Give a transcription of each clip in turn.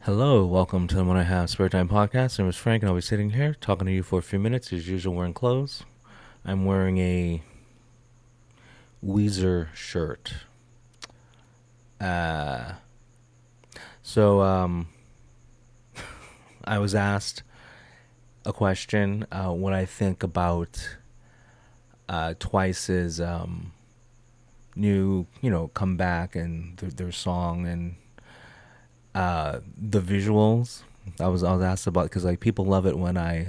Hello, welcome to the When I Have Spare Time podcast. My name is Frank, and I'll be sitting here talking to you for a few minutes. As usual, wearing clothes. I'm wearing a Weezer shirt. Uh, so, I was asked a question what I think about Twice's new, comeback and their song and the visuals. I was asked about because like people love it when I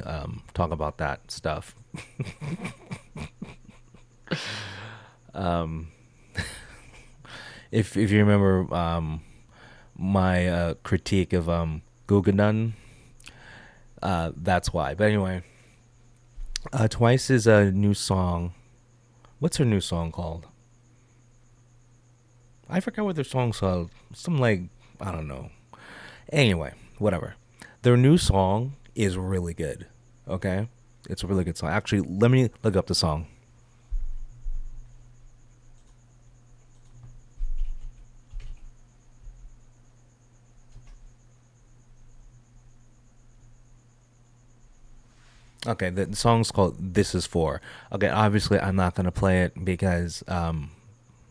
talk about that stuff. Um, if you remember my critique of Guggenheim, that's why. But anyway, Twice is a new song. What's her new song called? I forgot what their song's called. Some like I don't know. Anyway, whatever. Their new song is really good. Okay, it's a really good song. Actually, let me look up the song. Okay, the song's called "This Is For." Okay, obviously I'm not gonna play it because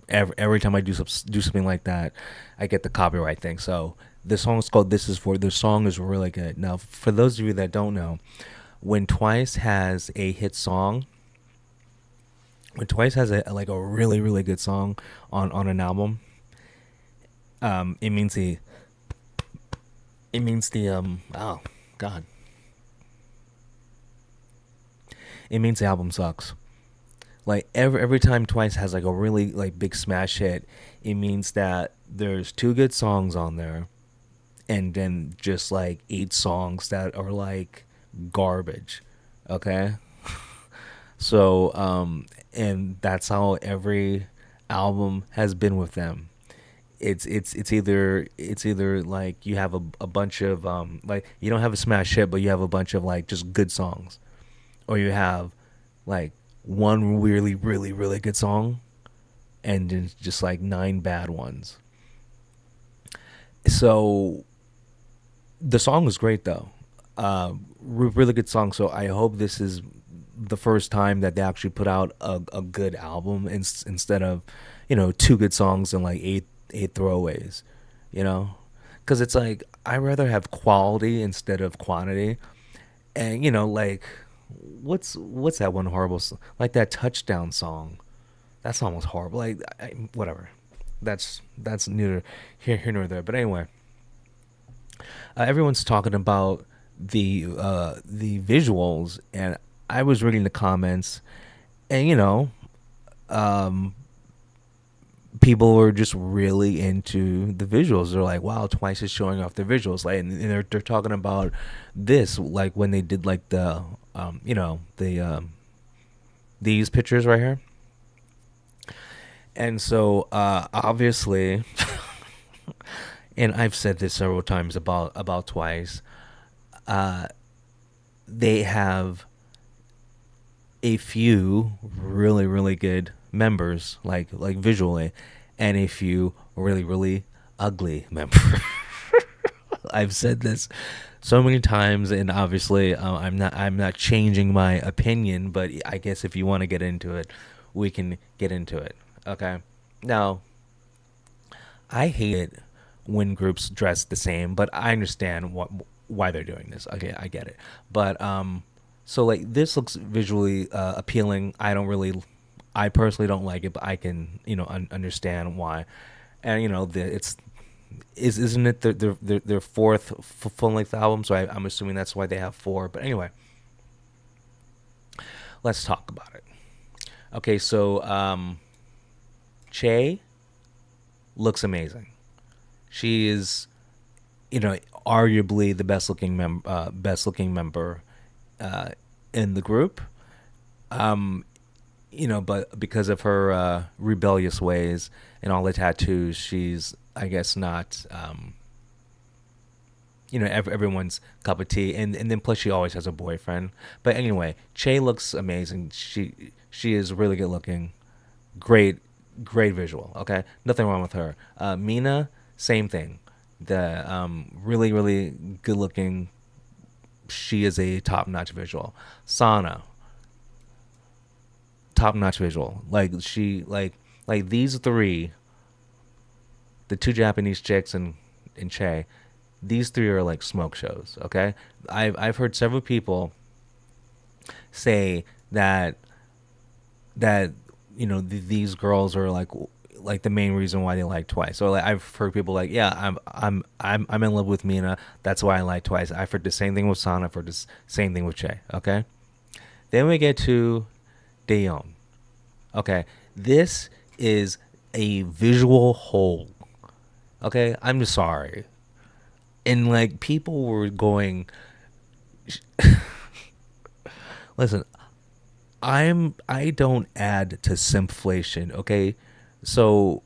every time I do something like that, I get the copyright thing. So the song's called "This Is For." The song is really good. Now, for those of you that don't know, when Twice has a hit song, when Twice has a really good song on an album, it means the oh god, it means the album sucks. Like every time Twice has like a really like big smash hit, it means that there's two good songs on there, and then just like eight songs that are like garbage. Okay, so and that's how every album has been with them. It's either like you have a bunch of like you don't have a smash hit, but you have a bunch of like just good songs, or you have like one really good song and then just like nine bad ones. So the song was great though. Really good song. So I hope this is the first time that they actually put out a good album instead of, two good songs and like eight throwaways. You know, because it's like I rather have quality instead of quantity. And like what's that one horrible like that touchdown song? That song was horrible. Like whatever. That's neither here nor there. But anyway, everyone's talking about the visuals, and I was reading the comments, and um, people were just really into the visuals. They're like, "Wow, Twice is showing off their visuals." Like, and they're talking about this, like when they did like the these pictures right here, and so obviously, and I've said this several times about Twice. Uh, they have a few really good members, like visually, and a few really ugly members. I've said this so many times, and obviously, I'm not changing my opinion. But I guess if you want to get into it, we can get into it. Okay. Now, I hate it when groups dress the same, but I understand why they're doing this. Okay, I get it. But so like this looks visually appealing. I personally don't like it, but I can understand why. And isn't it their fourth full length album? So I'm assuming that's why they have four. But anyway, let's talk about it. Okay, so Che looks amazing. She is arguably the best looking member uh, in the group. Um, but because of her rebellious ways and all the tattoos, she's I guess not everyone's cup of tea. And then plus she always has a boyfriend. But anyway, Che looks amazing. She is really good looking. Great visual. Okay, nothing wrong with her. Mina, same thing. the really really good looking. She is a top notch visual. Sana, top notch visual. Like these three, the two Japanese chicks and Che, these three are like smoke shows. Okay, I've heard several people say that these girls are like the main reason why they like Twice. So like I've heard people like, yeah, I'm in love with Mina. That's why I like Twice. I've heard the same thing with Sana. I've heard the same thing with Che. Okay, then we get to Daeyeon. Okay, this is a visual hole. Okay, I'm just sorry. And like people were going, listen, I don't add to simpflation. Okay, so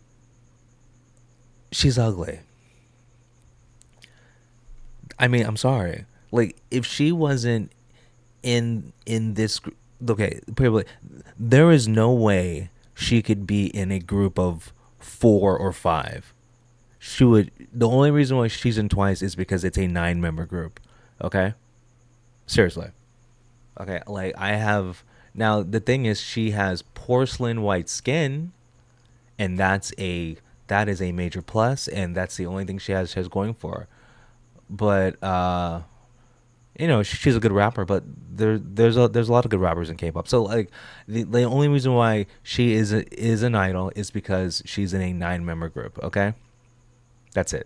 she's ugly. I mean, I'm sorry. Like if she wasn't in this, okay, probably there is no way she could be in a group of four or five. She would. The only reason why she's in Twice is because it's a 9 member group. Okay, seriously. Okay, like I have now. The thing is, she has porcelain white skin, and that is a major plus, and that's the only thing she has going for her. But she's a good rapper, but there's a lot of good rappers in K-pop. So like the only reason why she is an idol is because she's in a 9 member group. Okay, that's it.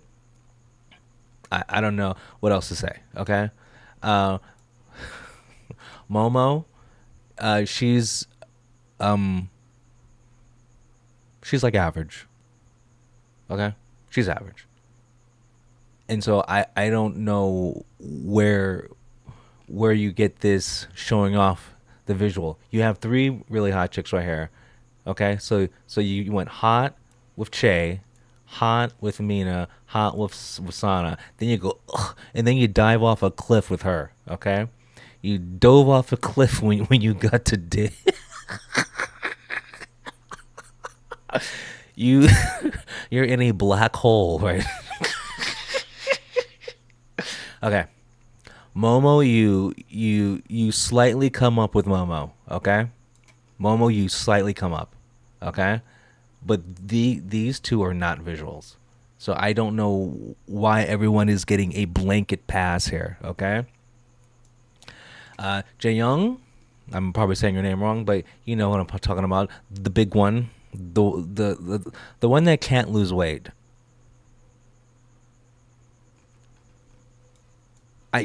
I don't know what else to say. Okay, uh, Momo, she's um she's like average. Okay, she's average, and so I don't know where you get this showing off the visual. You have three really hot chicks right here. Okay, so you went hot with Che, hot with Mina, hot with Sana. Then you go, ugh, and then you dive off a cliff with her. Okay, you dove off a cliff when you got to you you're in a black hole, right? Okay, Momo, you slightly come up with Momo. Okay, Momo, you slightly come up. Okay, but these two are not visuals. So I don't know why everyone is getting a blanket pass here. Okay, Jaeyoung, I'm probably saying your name wrong, but you know what I'm talking about. The big one, the one that can't lose weight.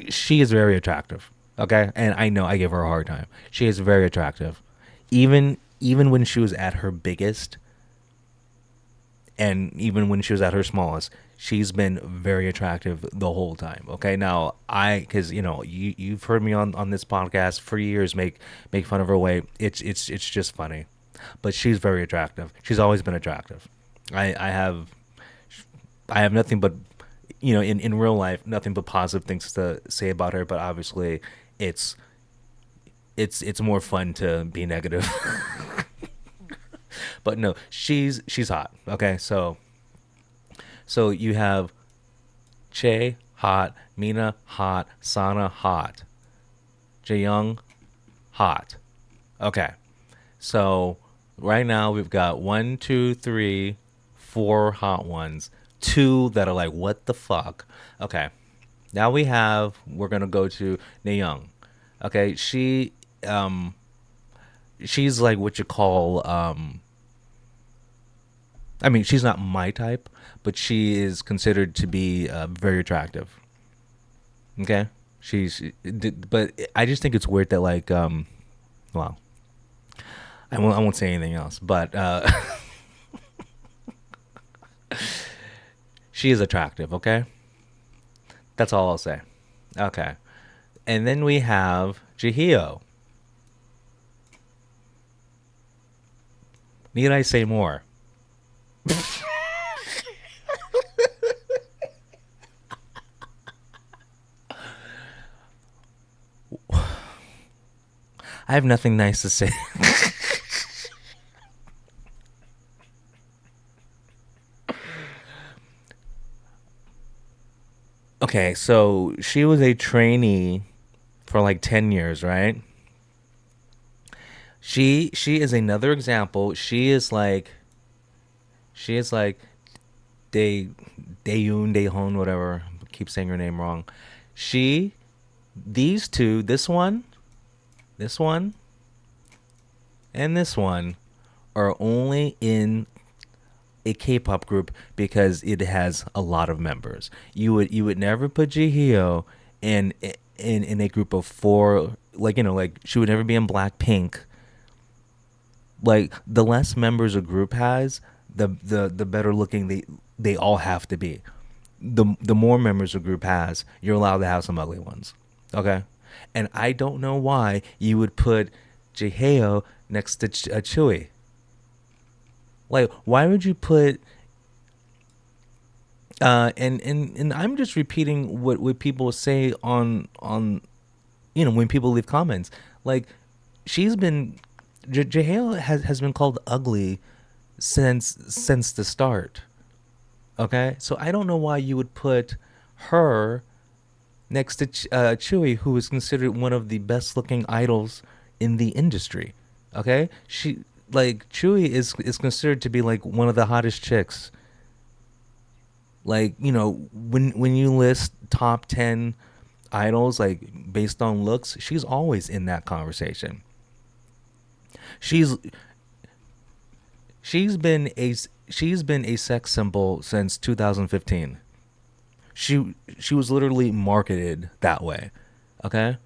She is very attractive. Okay, and I know I give her a hard time. She is very attractive, even when she was at her biggest, and even when she was at her smallest, she's been very attractive the whole time. Okay, now because you've heard me on this podcast for years make fun of her weight. It's just funny, but she's very attractive. She's always been attractive. I have nothing but in real life nothing but positive things to say about her. But obviously, it's it's more fun to be negative. But no, she's hot. Okay, so you have Che hot, Mina hot, Sana hot, Jaeyoung hot. Okay, so right now we've got one, two, three, four hot ones, two that are like what the fuck. Okay, now we're gonna go to Nayoung. Okay, she's like what you call I mean, she's not my type, but she is considered to be very attractive. Okay, but I just think it's weird that well, I won't say anything else, but she is attractive. Okay, that's all I'll say. Okay, and then we have Jihyo. Need I say more? I have nothing nice to say. Okay, so she was a trainee for like 10 years, right? She is another example. She is like Day Dayun Dayhon, whatever. I keep saying her name wrong. She These two, this one and this one, are only in a K-pop group because it has a lot of members. You would never put Jihyo in in a group of four. Like, like she would never be in Blackpink. Like, the less members a group has, the better looking they all have to be. The more members a group has, you're allowed to have some ugly ones. Okay, and I don't know why you would put Jihyo next to Chewy. Like, why would you put and I'm just repeating what people say on when people leave comments. Like, she's been Jahale has been called ugly since the start. Okay, so I don't know why you would put her next to Chewy, who is considered one of the best looking idols in the industry. Okay, Chewy is considered to be like one of the hottest chicks. Like, when you list top 10 idols, like, based on looks, she's always in that conversation. She's she's been a she's been a sex symbol since 2015. She was literally marketed that way. Okay?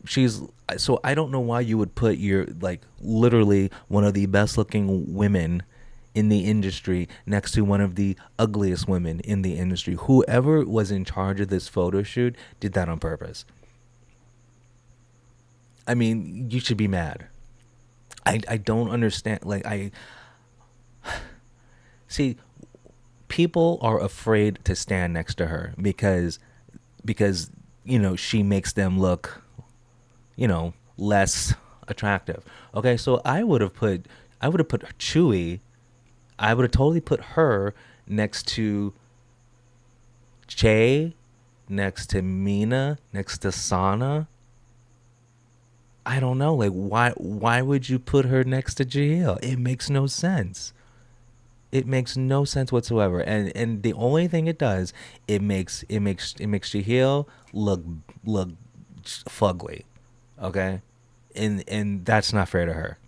She's So I don't know why you would put your, like, literally one of the best looking women in the industry next to one of the ugliest women in the industry. Whoever was in charge of this photo shoot did that on purpose. I mean, you should be mad. I don't understand. Like, I see, people are afraid to stand next to her because she makes them look, less attractive. Okay, so I would have put Chewy. I would have totally put her next to Che, next to Mina, next to Sana. I don't know. Like, why would you put her next to Jahil? It makes no sense. It makes no sense whatsoever. And the only thing it does, it makes Jahil look fugly. Okay? And that's not fair to her.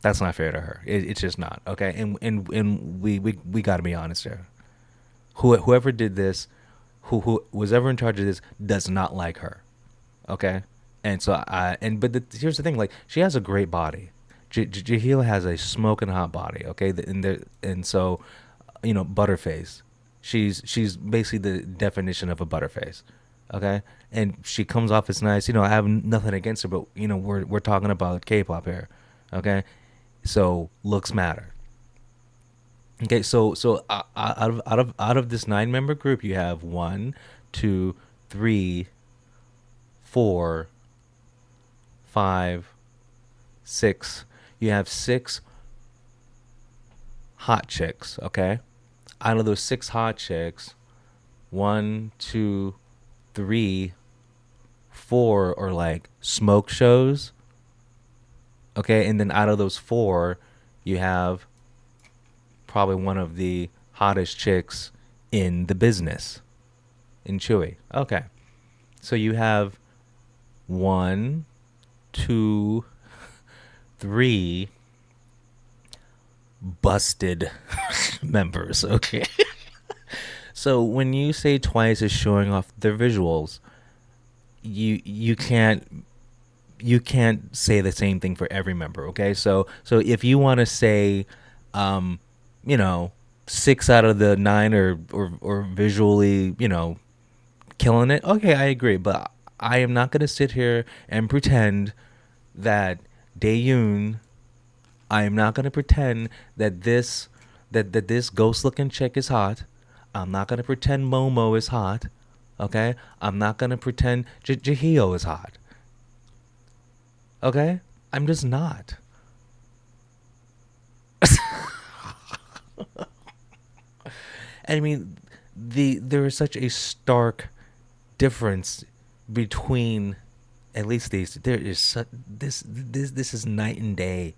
That's not fair to her. It's just not. Okay? And we got to be honest here. Whoever did this, who was ever in charge of this, does not like her. Okay, and so but here's the thing: like, she has a great body. Jahil has a smoking hot body. Okay, and so, butterface. She's basically the definition of a butterface. Okay, and she comes off as nice. I have nothing against her, but we're talking about K-pop here. Okay, so looks matter. Okay, so out of this 9-member group, you have one, two, three, four, five, six. You have six hot chicks. Okay, out of those six hot chicks, one, two, three, four are like smoke shows. Okay, and then out of those four, you have probably one of the hottest chicks in the business in Chewy. Okay, so you have one, two, three busted members. Okay. So when you say Twice is showing off their visuals, you can't say the same thing for every member. Okay, so if you want to say, um, you know, 6 out of the 9 or visually, killing it. Okay, I agree, but I am not gonna sit here and pretend that Daeyoon. I am not gonna pretend that this ghost looking chick is hot. I'm not gonna pretend Momo is hot. Okay, I'm not gonna pretend Jahio is hot. Okay, I'm just not. I mean, there is such a stark difference between, at least these, there is this is night and day.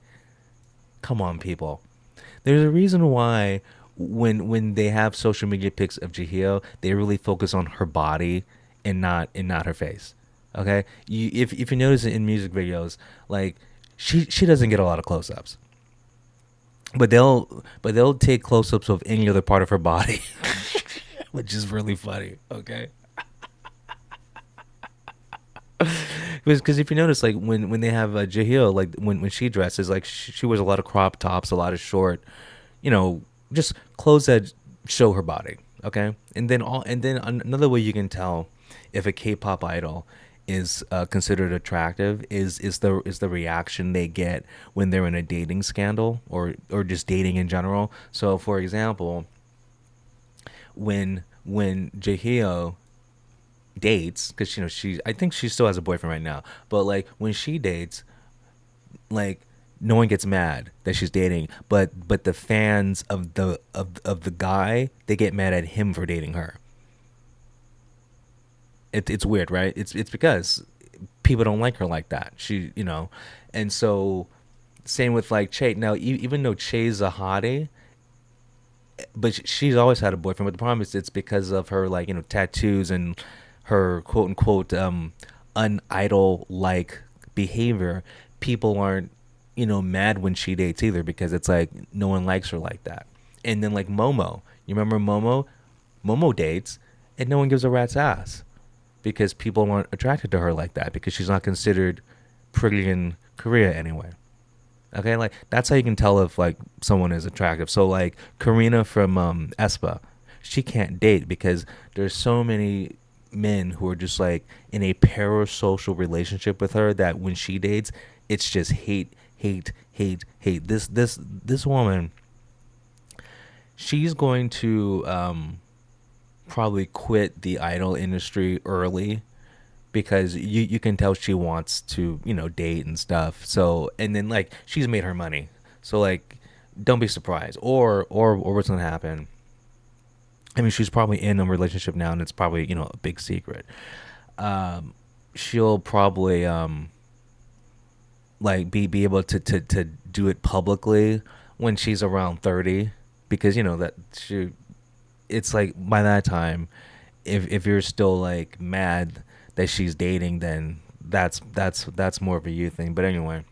Come on, people. There's a reason why when they have social media pics of Jihyo, they really focus on her body and not her face. Okay, if you notice it in music videos, like she doesn't get a lot of close ups, but they'll take close ups of any other part of her body, which is really funny. Okay, because if you notice, like when they have Jahil, like when she dresses, like she wears a lot of crop tops, a lot of short, you know, just clothes that show her body. Okay, and then another way you can tell if a K-pop idol is considered attractive is the reaction they get when they're in a dating scandal or just dating in general. So, for example, when Jahil dates, because she I think she still has a boyfriend right now, but like when she dates, like no one gets mad that she's dating, but the fans of the guy, they get mad at him for dating her. It's weird, right? It's because people don't like her like that. And so same with like Che. Now, even though Che's a hottie, but she's always had a boyfriend. But the problem is it's because of her, like, tattoos and her quote unquote unidol like behavior. People aren't mad when she dates either, because it's like no one likes her like that. And then like Momo, you remember Momo? Momo dates and no one gives a rat's ass because people aren't attracted to her like that, because she's not considered pretty in Korea anyway. Okay, like that's how you can tell if like someone is attractive. So like Karina from aespa, she can't date because there's so many men who are just like in a parasocial relationship with her that when she dates, it's just hate, hate, hate, hate. This woman, she's going to probably quit the idol industry early, because you can tell she wants to date and stuff. So, and then like she's made her money, so like don't be surprised, or what's gonna happen. I mean, she's probably in a relationship now, and it's probably a big secret. She'll probably like be able to do it publicly when she's around 30, because that she, it's like by that time, if you're still like mad that she's dating, then that's more of a you thing. But anyway,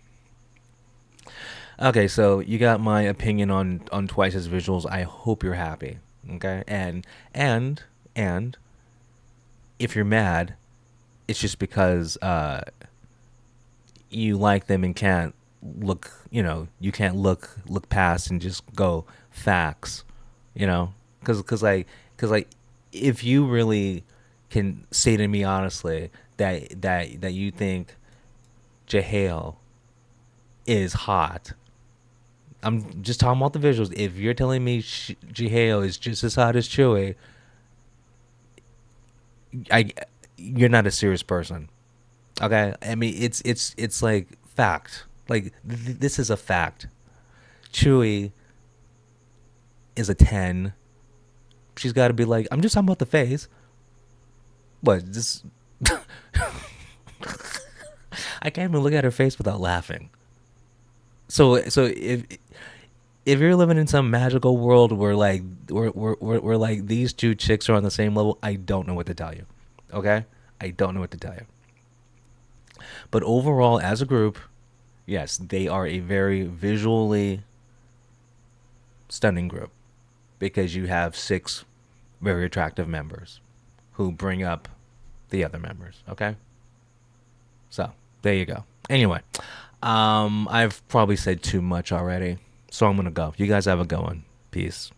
okay, so you got my opinion on Twice's visuals. I hope you're happy. Okay, and and if you're mad, it's just because you like them and can't you can't look past and just go facts, because like if you really can say to me honestly that you think Jahale is hot. I'm just talking about the visuals. If you're telling me Jahale is just as hot as Chewie, I you're not a serious person. Okay, I mean it's like fact. Like this is a fact. Chewie is a 10. She's got to be like, I'm just talking about the face. What this? I can't even look at her face without laughing. So if you're living in some magical world where like where like these two chicks are on the same level, I don't know what to tell you. Okay, I don't know what to tell you. But overall, as a group, yes, they are a very visually stunning group, because you have six very attractive members who bring up the other members. Okay, so there you go. Anyway, I've probably said too much already, so I'm gonna go. You guys have a good one. Peace.